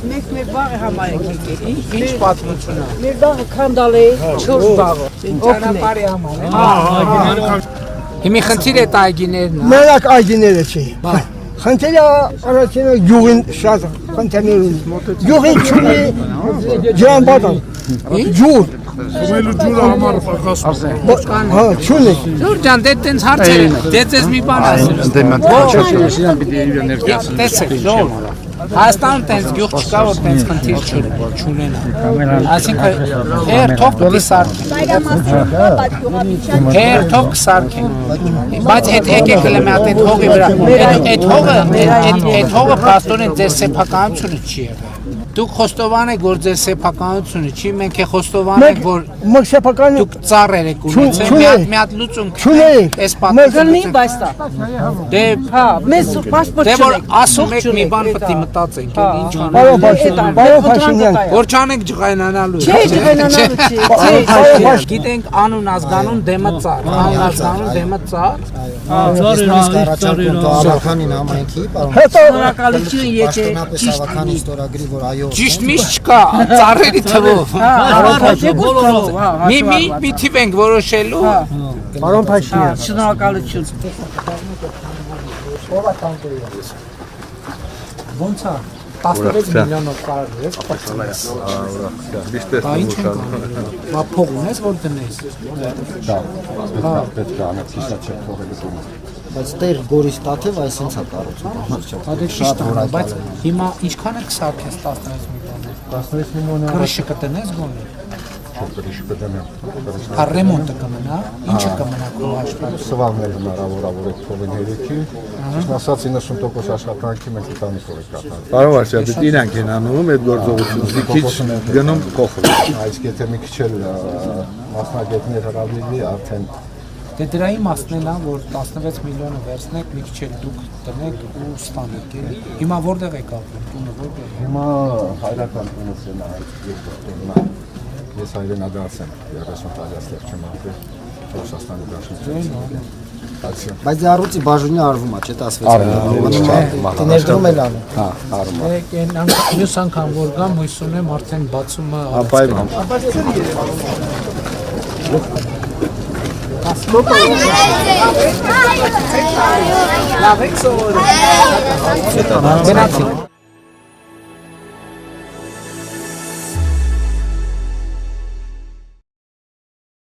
Մեկ բաղ է համարեք եկել, ինչ պատմություն է։ Մեր բաղը քանդալ է 4 բաղը, ճանապարհի համար։ Հիմի խնդիր է այգիներն։ Մենակ այգիները չի։ Խնդիրը առաջինը յուղին շատ խնդիրներ ունի։ Յուղին չունի ջրամբատան։ Ջուր։ Ումելու ջուրը համար պակաս։ Հա, չունի։ Ջուր ջան, դե տենց հարցեր են։ Դե ձեզ մի բան ասեմ։ Դե մենք չոչի պիտի ներկայացնենք։ Տեսեք, ժողով։ Հայաստանում տենց գյուղ չկա, որ տենց խնդիր չունենա։ Այսինքն հերթով պիտի սարքեն։ Հերթով կսարքեն։ Բայց այդ եկեք լեմե այդ հողի վրա։ Այդ հողը պաստորեն ձեր սեփականությունը չի եղել։ Դուք խոստովան եք, որ ձեր սեփականությունը չի, մենք է խոստովան ենք, որ դուք ծառեր եք ունեցել, մի հատ լուծում չունեիք, այս պատմությունը բայց դա։ Դե հա, մեզ պասպորտ դե որ ասում եք մի բան պետք է մտածենք, ինչ անենք։ Պարոն Փաշինյան, Որ չանենք ջղայնանալու։ Չէ, ջղայնանալու չի։ Գիտենք անուն ազգանուն դեմը ծառ, անուն ազգանուն դեմը ծառ։ Ավականին համայնքի, պարոն Շնորհակալություն եթե Ավականի ստորագրի, որ այո Ճիշտ միշտ չկա, ծառերի թվով։ Մի թիվ ենք որոշելու։ պարոն Փաշինյան, շնորհակալություն։ Ոնց է 16 միլիոնով կարելի է պատասխանես։ Դա ինչ ենք անում։ Բա փող ունես որ դնես։ պետք է անացիստացիա փողերը դուրս։ Բայց դեր Գորիս Տաթև այսինչ է կառուցում։ Բայց հիմա ինչքան է կսարքես 16 միլիոնը։ 16 միլիոնը Կրիշը կտնես գոնե։ չորտրիշ կդնեմ։ Հա ռեմոնտը կմնա, ինչը կմնա քո աշխատանքը։ Սվաղներ հնարավոր է որ այդ փողին հերիքի։ Ճիշտ ասած 90% աշխատանքի մենք ընտանիքով ենք կատարում։ Պարոն Վարդապետ, իրանք են անում այդ գործողությունը, քիչ գնում փոխում։ Այս եթե մի քիչ էլ մասնագետներ հրավիրվի արդեն Դե դրա իմաստն է նա, որ 16 միլիոնը վերցնեք, մի քիչ էլ դուք տնեք ու ստանեք էլի։ Հիմա որտեղ եք ապրում, տունը որտեղ է։ հիմա հայրական տունս են այդ երկրորդ ես հայրենադարձ եմ 30 տարի այստեղ չեմ ապրել Ռուսաստանի դաշնությունում բայց առուծի բաժունի արվում է չէ 16 ներդրում էլ անում հա արվում է Մյուս անգամ որ գամ հույս ունեմ արդեն բացումը Ապայման Լավ եք սովորում։ Գնացի